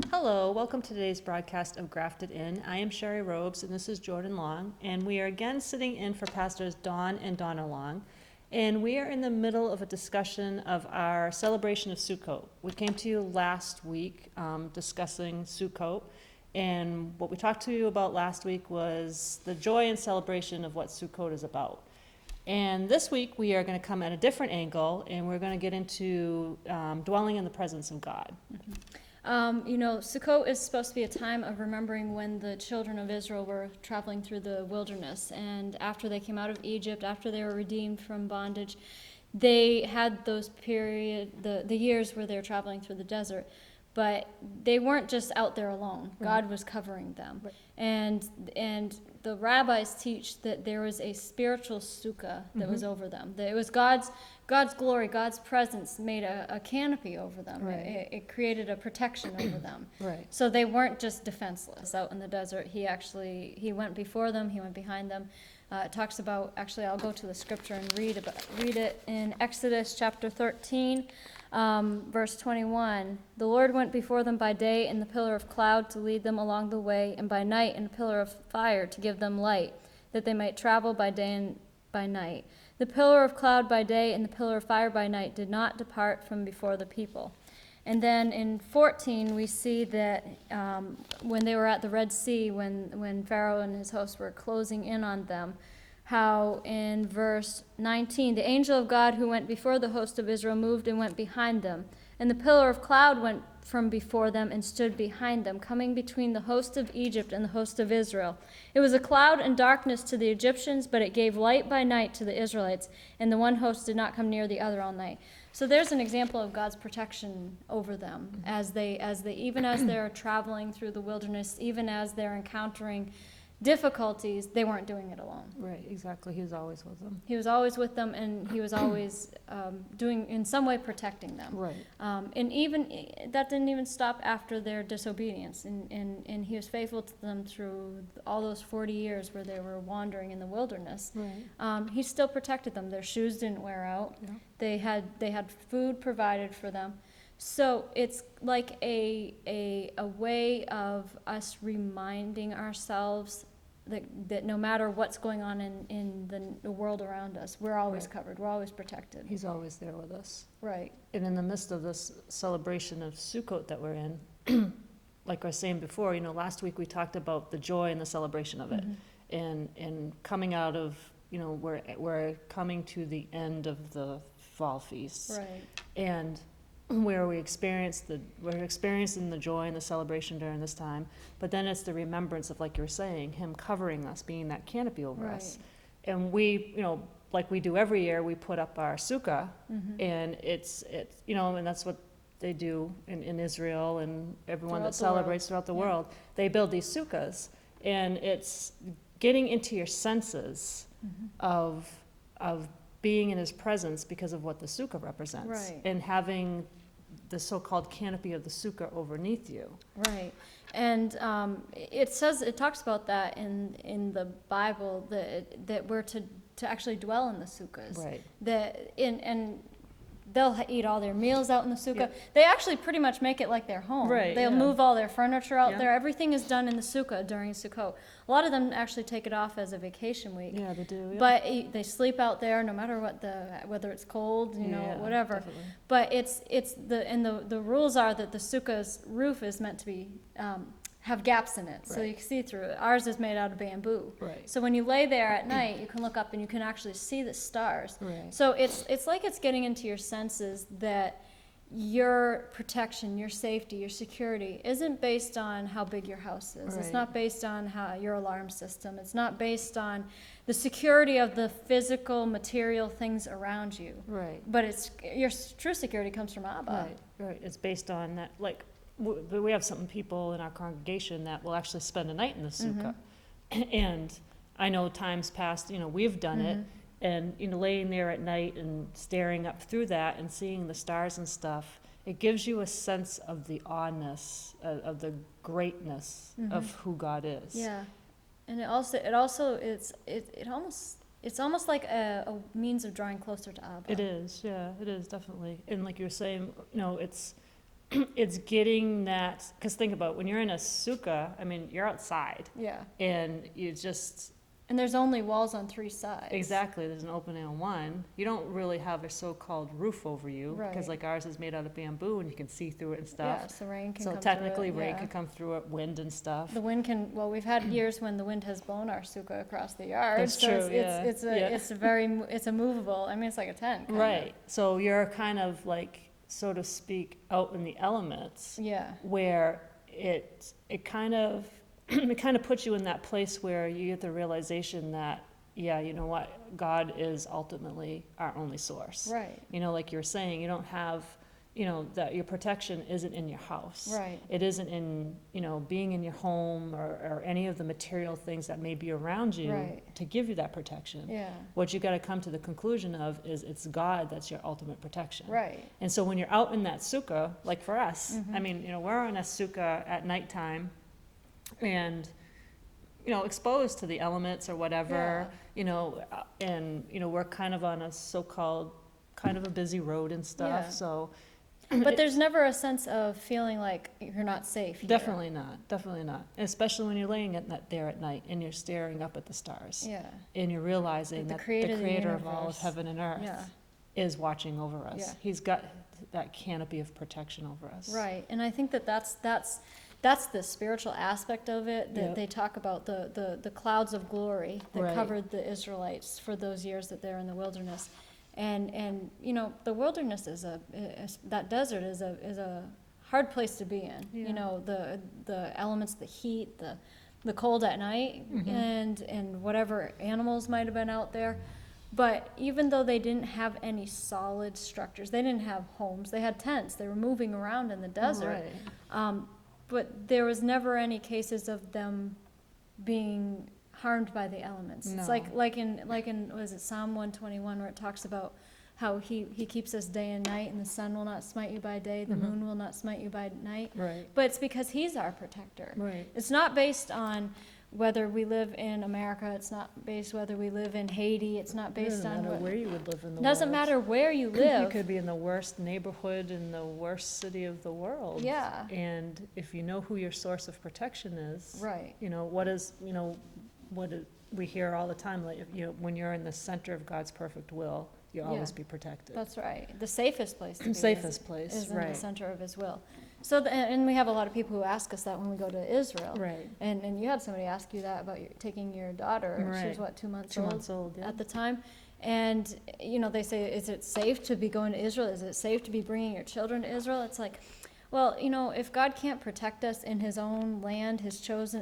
Hello, welcome to today's broadcast of Grafted In. I am Sherry Robes, and this is Jordan Long, and we are again sitting in for Pastors Dawn and Donna Long, and we are in the middle of a discussion of our celebration of Sukkot. We came to you last week discussing Sukkot, and what we talked to you about last week was the joy and celebration of what Sukkot is about. And this week we are going to come at a different angle, and we're going to get into dwelling in the presence of God. Mm-hmm. Sukkot is supposed to be a time of remembering when the children of Israel were traveling through the wilderness. And after they came out of Egypt, after they were redeemed from bondage, they had those the years where they were traveling through the desert. But they weren't just out there alone. Right. God was covering them. Right. And the rabbis teach that there was a spiritual sukkah that was over them. That it was God's glory, God's presence made a canopy over them. Right. It created a protection over them. Right. So they weren't just defenseless out in the desert. He went before them, he went behind them. It talks about, actually I'll go to the scripture and read it in Exodus chapter 13. Verse 21, the Lord went before them by day in the pillar of cloud to lead them along the way, and by night in a pillar of fire to give them light, that they might travel by day and by night. The pillar of cloud by day and the pillar of fire by night did not depart from before the people. And then in 14, we see that when they were at the Red Sea, when Pharaoh and his hosts were closing in on them, how in verse 19, the angel of God who went before the host of Israel moved and went behind them. And the pillar of cloud went from before them and stood behind them, coming between the host of Egypt and the host of Israel. It was a cloud and darkness to the Egyptians, but it gave light by night to the Israelites, and the one host did not come near the other all night. So there's an example of God's protection over them as they even as they're traveling through the wilderness, even as they're encountering difficulties, they weren't doing it alone. Right, exactly. He was always with them. He was always with them, and he was always doing, in some way, protecting them. Right. And even that didn't even stop after their disobedience, and he was faithful to them through all those 40 years where they were wandering in the wilderness. Right. He still protected them. Their shoes didn't wear out. Yeah. They had food provided for them. So it's like a way of us reminding ourselves that no matter what's going on in the world around us, we're always Right. covered, we're always protected. He's always there with us. Right. And in the midst of this celebration of Sukkot that we're in, like I was saying before, last week we talked about the joy and the celebration of it. And coming out of, we're coming to the end of the fall feasts. Right. And where we're experiencing the joy and the celebration during this time, but then it's the remembrance of, like you were saying, him covering us, being that canopy over us. And we, like we do every year, we put up our sukkah, and it's and that's what they do in Israel, and everyone that celebrates throughout the world. They build these sukkahs, and it's getting into your senses of being in his presence because of what the sukkah represents, Right. and having the so-called canopy of the sukkah underneath you. Right. And it talks about that in the Bible, that we're to actually dwell in the sukkahs. Right. And they'll eat all their meals out in the sukkah. Yeah. They actually pretty much make it like their home. Right, They'll yeah. move all their furniture out Yeah. there. Everything is done in the sukkah during Sukkot. A lot of them actually take it off as a vacation week. Yeah, they do. Yeah. But they sleep out there no matter whether it's cold, Yeah, whatever. definitely. But the rules are that the sukkah's roof is meant to be have gaps in it, so Right. you can see through it. Ours is made out of bamboo. Right. So when you lay there at night, you can look up and you can actually see the stars. Right. So it's like it's getting into your senses that your protection, your safety, your security isn't based on how big your house is. It's Right. not based on how your alarm system. It's not based on the security of the physical, material things around you. Right. But your true security comes from Abba. Right. Right. It's based on that, like, we have some people in our congregation that will actually spend a night in the sukkah. And I know times past, we've done it, and, laying there at night and staring up through that and seeing the stars and stuff, it gives you a sense of the awness, of the greatness of who God is. Yeah, and it's almost like a means of drawing closer to Abba. It is, yeah, it is definitely. And like you're saying, it's getting that, because think about, when you're in a sukkah, I mean, you're outside, Yeah. and you just, And there's only walls on 3 sides. exactly, there's an opening on one. You don't really have a so-called roof over you, because Right. like ours is made out of bamboo, and you can see through it and Yeah, stuff. so rain can So come technically, through it. rain Yeah. could come through it, wind and stuff. The wind can, well, we've had years when the wind has blown our sukkah across the yard. That's so true, it's, yeah, it's a, yeah. it's a very, it's a movable, I mean, it's like a tent. kind of. Right, so you're kind of like, so to speak, out in the elements, Yeah, where it kind of it kind of puts you in that place where you get the realization that, yeah, you know what, God is ultimately our only source. right, You know, like you're saying, you don't have, you know, that your protection isn't in your house. right, It isn't in, you know, being in your home, or any of the material things that may be around you Right. to give you that protection. yeah, What you got to come to the conclusion of is it's God that's your ultimate protection. right, And so when you're out in that sukkah, like for us, I Mhm. mean, you know, we're in a sukkah at nighttime, and, you know, exposed to the elements or whatever, you know, and, you know, we're kind of on a so-called, kind of a busy road and stuff, Yeah. so. But there's never a sense of feeling like you're not safe here. Definitely not, definitely not. Especially when you're laying there at night and you're staring up at the stars. Yeah, And you're realizing The that the creator of the creator of all of universe. heaven and earth yeah, is watching over us. Yeah. He's got that canopy of protection over us. right, and I think that's the spiritual aspect of it, that Yep. they talk about the clouds of glory that Right. covered the Israelites for those years that they're in the wilderness. And you know, the wilderness that desert is a hard place to be in. Yeah. You know, the elements, the heat, the cold at night, Mhm. and whatever animals might have been out there. But even though they didn't have any solid structures, they didn't have homes, they had tents, they were moving around in the desert. Right. But there was never any cases of them being harmed by the elements. It's No. like in was it Psalm 121, where it talks about how he keeps us day and night, and the sun will not smite you by day, the Mhm. moon will not smite you by night. Right. But it's because he's our protector. Right. It's not based on whether we live in America. It's not based whether we live in Haiti. It's not based Doesn't on matter what. where you would live in the world. Doesn't matter where you You live. could be in the worst neighborhood in the worst city of the world. Yeah. And if you know who your source of protection is, Right. you know, we hear all the time, like, you know, when you're in the center of God's perfect will, you'll Yeah. always be protected. That's right. The safest place to be Safest place, is in the right. center of His will. So, and we have a lot of people who ask us that when we go to Israel. Right. And you had somebody ask you that about taking your daughter. She was Right. what, 2 months 2 old months old, yeah. at the time. And, you know, they say, is it safe to be going to Israel? Is it safe to be bringing your children to Israel? It's like, well, you know, if God can't protect us in His own land,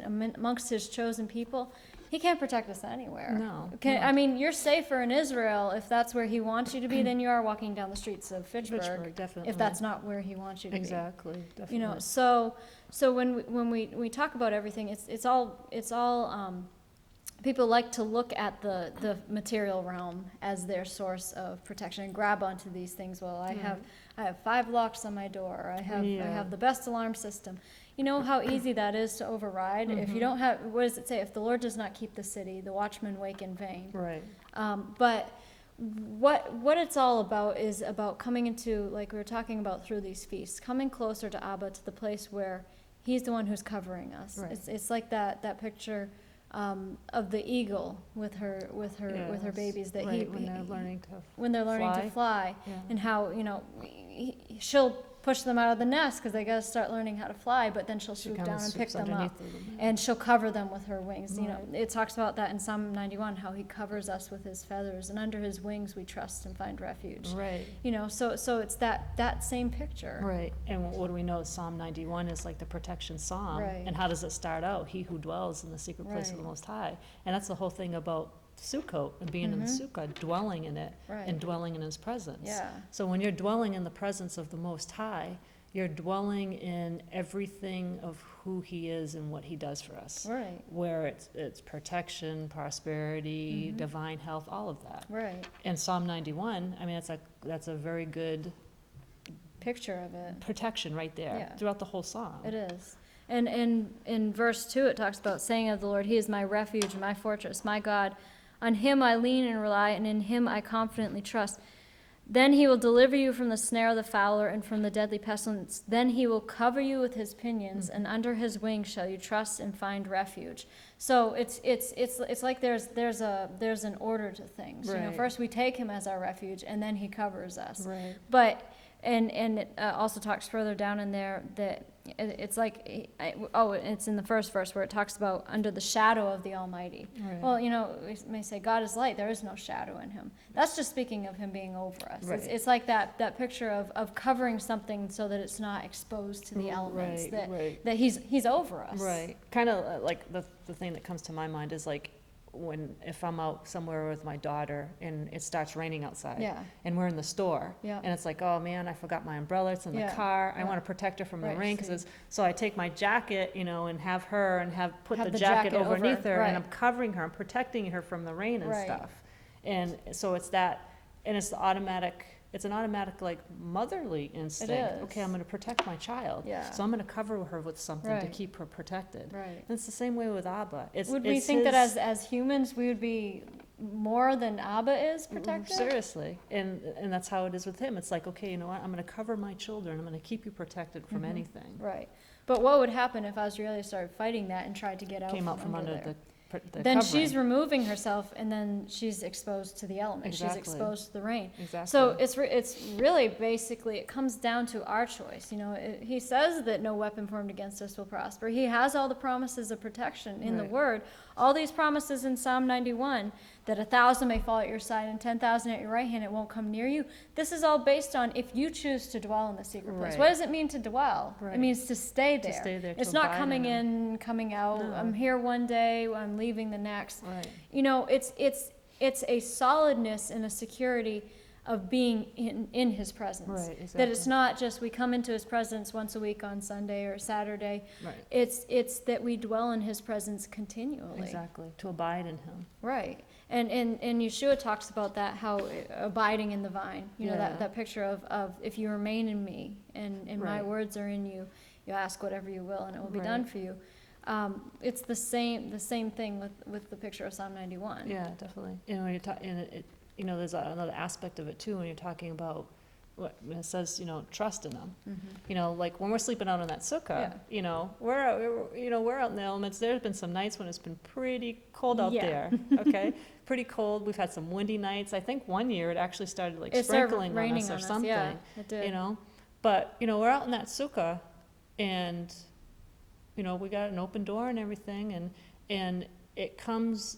amongst His chosen people, He can't protect us anywhere. No, Okay, no. I mean, you're safer in Israel if that's where He wants you to be than you are walking down the streets of Fitchburg, Fitchburg, definitely. if that's not where He wants you to Exactly, be. definitely. You know, so when we talk about everything, it's all people like to look at the material realm as their source of protection and grab onto these things. Well, I have 5 locks on my door. I Yeah. have the best alarm system. You know how easy that is to override. If you don't have, what does it say? If the Lord does not keep the city, the watchmen wake in vain. Right. But what it's all about is about coming into, like we were talking about through these feasts, coming closer to Abba, to the place where He's the one who's covering us. Right. It's like that picture of the eagle with her Yes, babies that right, when they're learning to when they're learning to fly, Yeah. and how, you know, she'll push them out of the nest because they got to start learning how to fly, but then she'll She swoop comes down and and pick swoops them up, underneath them. and she'll cover them with her wings. You know, Right. it talks about that in Psalm 91, how He covers us with His feathers, and under His wings we trust and find refuge. Right. You know, so it's that same picture. Right, and what do we know? Psalm 91 is like the protection psalm. Right. And how does it start out? He who dwells in the secret place of the Right. Most High. And that's the whole thing about Sukkot and being in the Sukkah, dwelling in it Right. and dwelling in His presence. Yeah. So when you're dwelling in the presence of the Most High, you're dwelling in everything of who He is and what He does for us. Right. Where it's protection, prosperity, divine health, all of that. Right. And Psalm 91, I mean, that's a very good Picture of it. protection right there Yeah. throughout the whole psalm. It is. And in verse 2, it talks about saying of the Lord, He is my refuge, my fortress, my God. On Him I lean and rely, and in Him I confidently trust. Then he will deliver you from the snare of the fowler and from the deadly pestilence. Then he will cover you with his pinions, and under his wings shall you trust and find refuge. So it's like there's an order to things. You know, Right. first we take him as our refuge, and then he covers us. Right. But and it also talks further down in there that it's like it's in the first verse where it talks about under the shadow of the Almighty. Right. Well, you know, we may say God is light. There is no shadow in him. That's just speaking of him being over us. Right. It's like that picture of covering something so that it's not exposed to the elements. Right. That he's over us. Right. Kind of like the thing that comes to my mind is like if I'm out somewhere with my daughter and it starts raining outside. Yeah. And we're in the store. Yeah. And it's like, oh man, I forgot my umbrella. It's in the Yeah. car. I Yeah. want to protect her from the Right, rain see. so I take my jacket, you know, and have her and put Have the the jacket jacket underneath over, her, right. and I'm covering her. I'm protecting her from the rain and Right. stuff. And so it's that, and it's an automatic like motherly instinct. is. Okay, I'm going to protect my child. Yeah. So I'm going to cover her with something to Right. keep her protected. Right. And it's the same way with Abba. Would we think that as humans we would be more than Abba is protected? Seriously, and that's how it is with him. It's like, okay, you know what? I'm going to cover my children. I'm going to keep you protected from anything. Right. But what would happen if Azrieli started fighting that and tried to get out Came out from under there? the Then covering. she's removing herself, and then she's exposed to the elements. She's Exactly. exposed to the rain. Exactly. So it's really basically, it comes down to our choice. You know, he says that no weapon formed against us will prosper. He has all the promises of protection in the Right. Word. All these promises in Psalm 91, that 1,000 may fall at your side and 10,000 at your right hand, it won't come near you. This is all based on if you choose to dwell in the secret place. Right. What does it mean to dwell? Right. It means to stay there. stay there, to It's not abide coming in in, coming out. No. I'm here one day, I'm leaving the next. Right. You know, it's a solidness and a security of being in his presence. Right, That it's exactly. not just we come into his presence once a week on Sunday or Saturday. Right. It's that we dwell in his presence continually. Exactly. To abide in him. Right. And Yeshua talks about that, how abiding in the vine. You know, Yeah. that picture of if you remain in me and my Right. words are in you, you ask whatever you will and it will be Right. done for you. It's the same thing with the picture of Psalm 91. Yeah, definitely. And when you're talking, you know, there's another aspect of it too when you're talking about when it says, you know, trust in them. Mm-hmm. You know, like when we're sleeping out on that sukkah, Yeah. you know, we're out in the elements. There's been some nights when it's been pretty cold out Yeah. there. Okay, pretty cold. We've had some windy nights. I think one year it actually started like It started sprinkling on raining us or on us, something. yeah, it did. You know, but you know, we're out in that sukkah, and you know, we got an open door and everything, and it comes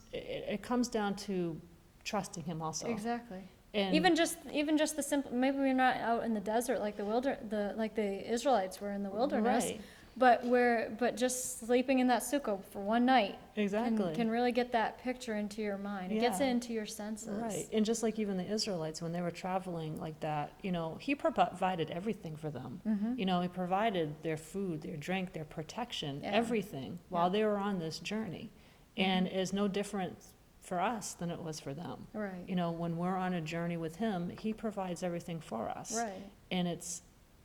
down to trusting him also. Exactly. And Even just the simple. Maybe we're not out in the desert like the Israelites were in the wilderness, Right. but just sleeping in that sukkah for one night Exactly. can really get that picture into your mind. It gets it Yeah. into your senses. Right. And just like even the Israelites, when they were traveling like that, you know, he provided everything for them. Mm-hmm. You know, he provided their food, their drink, their protection, Yeah. everything while Yeah. they were on this journey. And is no different for us than it was for them. Right. You know, when we're on a journey with him, he provides everything for us. Right. And it's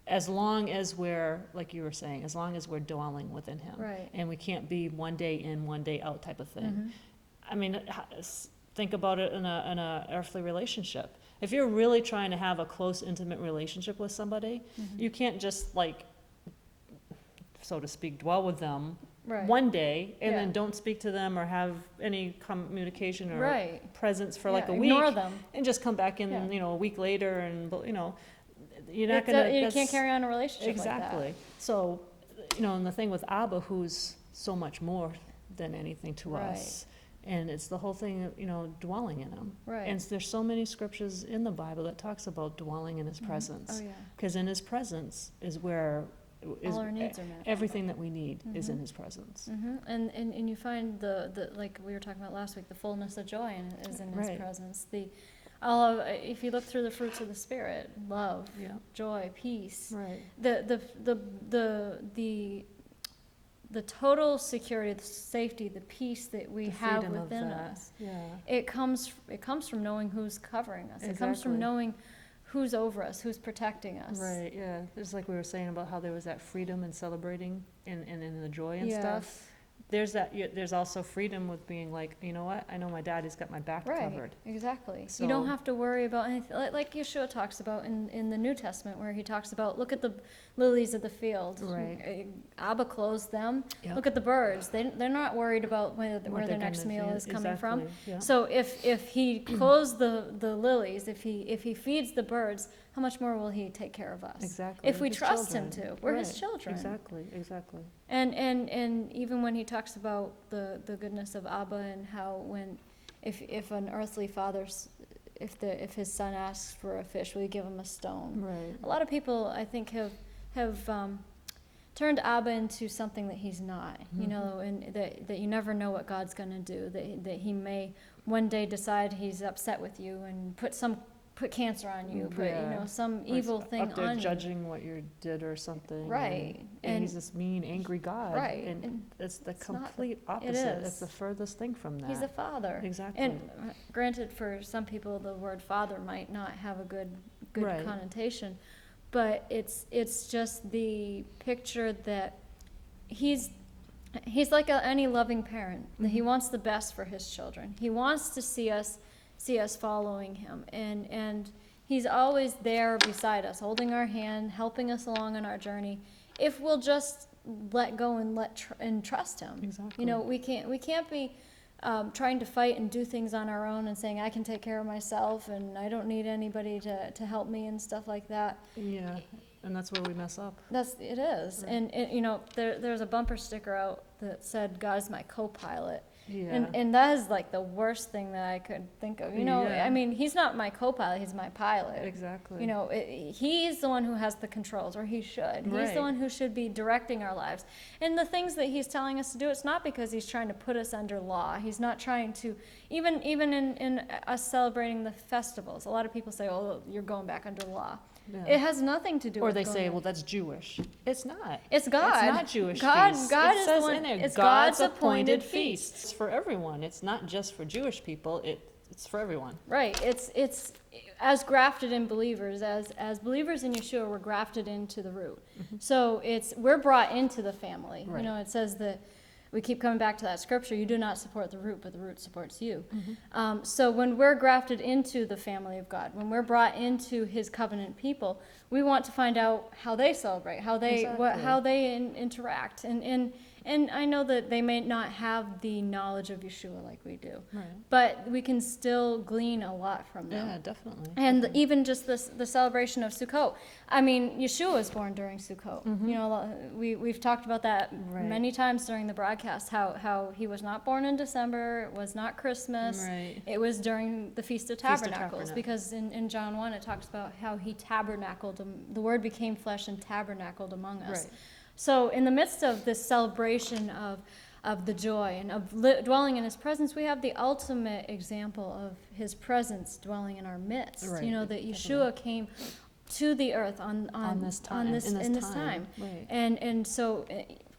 as long as we're, like you were saying, as long as we're dwelling within him. Right. And we can't be one day in, one day out type of thing. Mhm. I mean, think about it in a earthly relationship. If you're really trying to have a close, intimate relationship with somebody, Mhm. you can't just like, so to speak, dwell with them Right. one day and Yeah. then don't speak to them or have any communication or Right. presence for like Yeah, a week ignore them. and just come back in, Yeah. you know, a week later and, you know, you're not It's gonna. you that's- can't carry on a relationship Exactly. like So, you know, and the thing with Abba, who's so much more than anything to Right. us. And it's the whole thing of, you know, dwelling in him. Right. And there's so many scriptures in the Bible that talks about dwelling in his that. presence. Oh yeah. Because in his presence is where All our needs are met. everything that we need is in Mhm. his presence. Mm-hmm. And you find the like we were talking about last week, the fullness of joy is in his Right. presence. All of, if you look through the fruits of the spirit, love, Yeah. joy, peace, Right. the total security, the safety, the peace that we The have freedom of within that. us. Yeah. It comes from knowing who's covering us. It comes from Exactly. knowing who's over us, who's protecting us. Right, yeah. Just like we were saying about how there was that freedom and celebrating and in the joy and stuff. Yes. there's also freedom with being like, you know what, I know my daddy's got my back Right, covered. exactly. So- You don't have to worry about anything, like Yeshua talks about in the New Testament, where he talks about, look at the lilies of the field. Right. Abba clothes them. Yep. Look at the birds. They're not worried about where What their they're next gonna meal do. is coming from. Exactly, yeah. So if he clothes the lilies, if he feeds the birds, how much more will he take care of us? Exactly. If we His trust him children. to. We're his Right. children. Exactly. And even when he talks about the goodness of Abba, and how if an earthly father, if his son asks for a fish, will you give him a stone? Right. A lot of people, I think, have turned Abba into something that he's not, you know, and that you never know what God's going to do, that he may one day decide he's upset with you and put cancer on you, put, you know, some Or evil it's thing up there on you. judging what you did or something. Right. And he's this mean, angry God. Right. And it's the it's not- complete it opposite. is. It's the furthest thing from that. He's a father. Exactly. And granted, for some people, the word father might not have a good Right. connotation, but it's just the picture that he's like any loving parent. That he wants the best for his children. He wants to see us following him, and he's always there beside us, holding our hand, helping us along on our journey, if we'll just let go and trust him. Exactly. You know, we can't be trying to fight and do things on our own and saying, I can take care of myself and I don't need anybody to help me and stuff like that. Yeah. And that's where we mess up. It is. Right. And you know, there's a bumper sticker out that said, God's my co-pilot. Yeah. And that is like the worst thing that I could think of. You know, Yeah. I mean, he's not my co-pilot, he's my pilot. Exactly. You know, he's the one who has the controls, or he should. He's Right. the one who should be directing our lives. And the things that he's telling us to do, it's not because he's trying to put us under law. He's not trying to, even in us celebrating the festivals, a lot of people say, oh, you're going back under law. Yeah. It has nothing to do Or with they going say, back. well, that's Jewish. It's not. It's God. It's not Jewish God, feasts. God It is says the one. in it, It's God's God's appointed feast. feast. It's for everyone. It's not just for Jewish people. It's for everyone. Right. It's as grafted in believers, as believers in Yeshua, we're grafted into the root. So we're brought into the family. Right. You know, it says that we keep coming back to that scripture. You do not support the root, but the root supports you. So when we're grafted into the family of God, when we're brought into His covenant people, we want to find out how they celebrate, how they Exactly. interact, and I know that they may not have the knowledge of Yeshua like we do, Right. but we can still glean a lot from them. Yeah, definitely. And even just the celebration of Sukkot. I mean, Yeshua was born during Sukkot. You know, we've talked about that Right. many times during the broadcast, how he was not born in December, it was not Christmas. Right. It was during the Feast of Feast of Tabernacles, Tabernacles. because in John 1 it talks about how he tabernacled, the Word became flesh and tabernacled among us. Right. So in the midst of this celebration of the joy and of dwelling in His presence, we have the ultimate example of His presence dwelling in our midst. Right, You know, that definitely. Yeshua came to the earth on this time, in this in this time. time, right. And so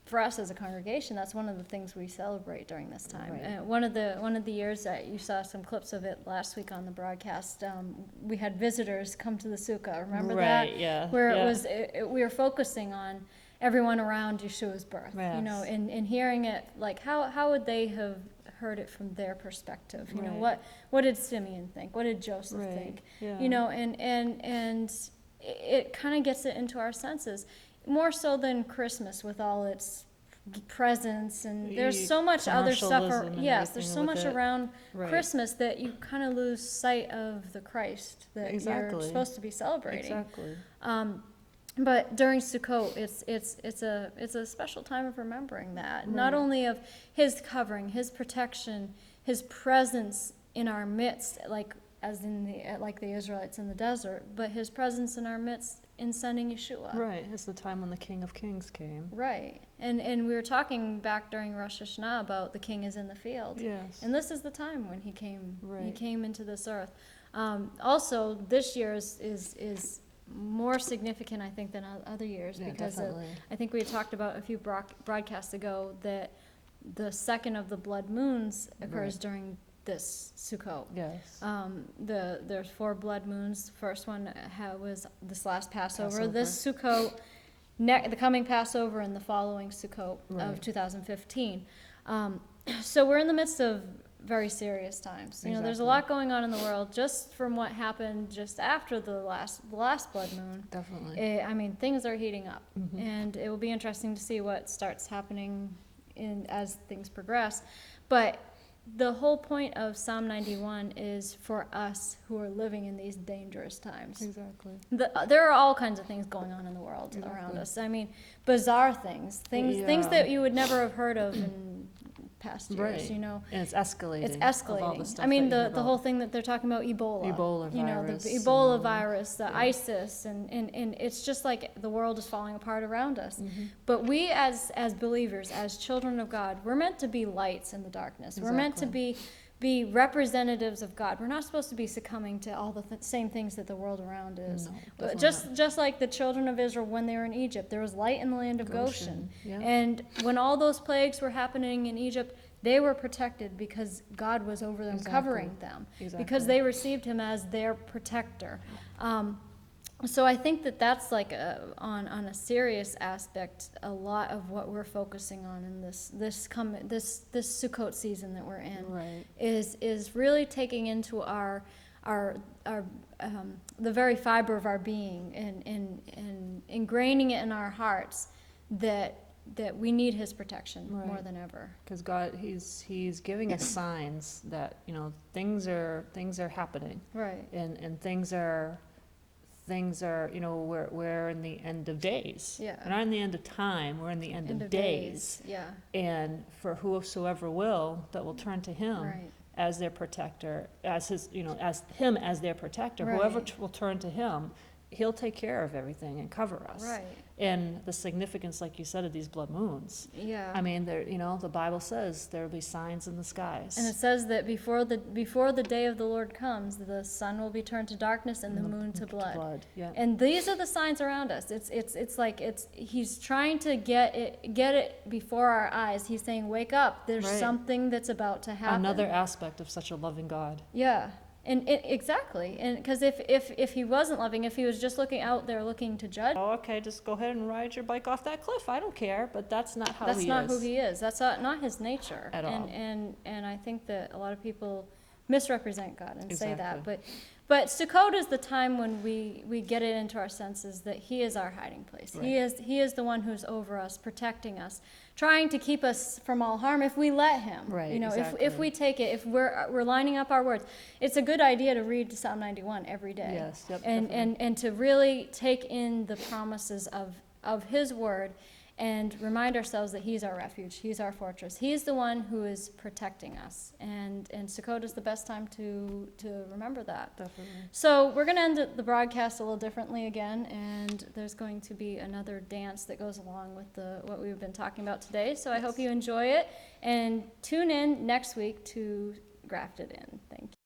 for us as a congregation, that's one of the things we celebrate during this time. Right. One of the years that you saw some clips of it last week on the broadcast, we had visitors come to the sukkah. Remember that? Right, yeah, Where yeah. it was, we were focusing on everyone around Yeshua's birth. You know, Yes. and hearing it, like how would they have heard it from their perspective? You know, Right. what did Simeon think? What did Joseph Right, think? yeah. You know, and it kind of gets it into our senses, more so than Christmas with all its presents, and there's so much other stuff. Commercialism and Yes, there's so everything much with it. around Right. Christmas that you kind of lose sight of the Christ that you're Exactly. supposed to be celebrating. Exactly. But during Sukkot, it's a special time of remembering that, not Right. only of His covering, His protection, His presence in our midst, like the Israelites in the desert, but His presence in our midst in sending Yeshua. Right. It's the time when the King of Kings came. Right. And we were talking back during Rosh Hashanah about the King is in the field. Yes. And this is the time when He came. He Right. came into this earth. Also, this year is more significant, I think, than other years, Yeah, because definitely. I think we had talked about a few broadcasts ago that the second of the blood moons occurs Right. during this Sukkot. Yes. There's 4 blood moons. The first one was this last Passover. Passover. This Sukkot, the coming Passover and the following Sukkot of Right. 2015. So we're in the midst of very serious times. You know, there's a Exactly. lot going on in the world just from what happened just after the last blood moon. Definitely. I mean, things are heating up, Mhm. and it will be interesting to see what starts happening as things progress. But the whole point of Psalm 91 is for us who are living in these dangerous times. Exactly. There are all kinds of things going on in the world around Exactly. us. I mean, bizarre things Yeah. that you would never have heard of in past years, Right. you know. And it's escalating. It's of all escalating. the stuff I mean, that you hear the whole thing that they're talking about Ebola. Ebola You know, virus the and Ebola all- virus, the yeah. ISIS, and it's just like the world is falling apart around us. Mhm. But we as believers, as children of God, we're meant to be lights in the darkness. We're meant to be representatives of God. We're not supposed to be succumbing to all the same things that the world around is. No, But definitely just like the children of Israel when they were in Egypt, there was light in the land of Goshen. Yeah. And when all those plagues were happening in Egypt, they were protected because God was over them, Exactly. covering them, Exactly. because they received him as their protector. So I think that that's like on a serious aspect, a lot of what we're focusing on in this Sukkot season that we're in Right. is really taking into our the very fiber of our being and ingraining it in our hearts that we need his protection more Right. than ever. Because God, he's giving us signs that, you know, things are happening, Right. and things are, you know, we're in the end of days. Yeah. We're not in the end of time, we're in the end of days. Yeah. And for whosoever will, that will turn to him Right. as their protector, as his, you know, as him as their protector. Right. Whoever will turn to him, he'll take care of everything and cover us. Right. And the significance, like you said, of these blood moons. Yeah. I mean, there, you know, the Bible says there will be signs in the skies. And it says that before the day of the Lord comes, the sun will be turned to darkness and the moon to blood. Yeah. And these are the signs around us. It's like he's trying to get it before our eyes. He's saying, wake up. There's Right. something that's about to happen. Another aspect of such a loving God. Yeah. And exactly. And because if he wasn't loving, if he was just looking out there looking to judge, Oh, okay, just go ahead and ride your bike off that cliff. I don't care, but that's not how that's he not is. who he is. That's not his nature. At all. And I think that a lot of people misrepresent God and say that. Exactly. But Sukkot is the time when we get it into our senses that he is our hiding place. Right. He is the one who's over us, protecting us, trying to keep us from all harm if we let him. Right, You know, exactly. if we take it, if we're lining up our words. It's a good idea to read Psalm 91 every day. Yes, yep, And definitely. and to really take in the promises of his word and remind ourselves that he's our refuge, he's our fortress, he's the one who is protecting us. And Sukkot is the best time to remember that. Definitely. So we're going to end the broadcast a little differently again, and there's going to be another dance that goes along with what we've been talking about today. So I hope you enjoy it, and tune in next week to Grafted In. Thank you.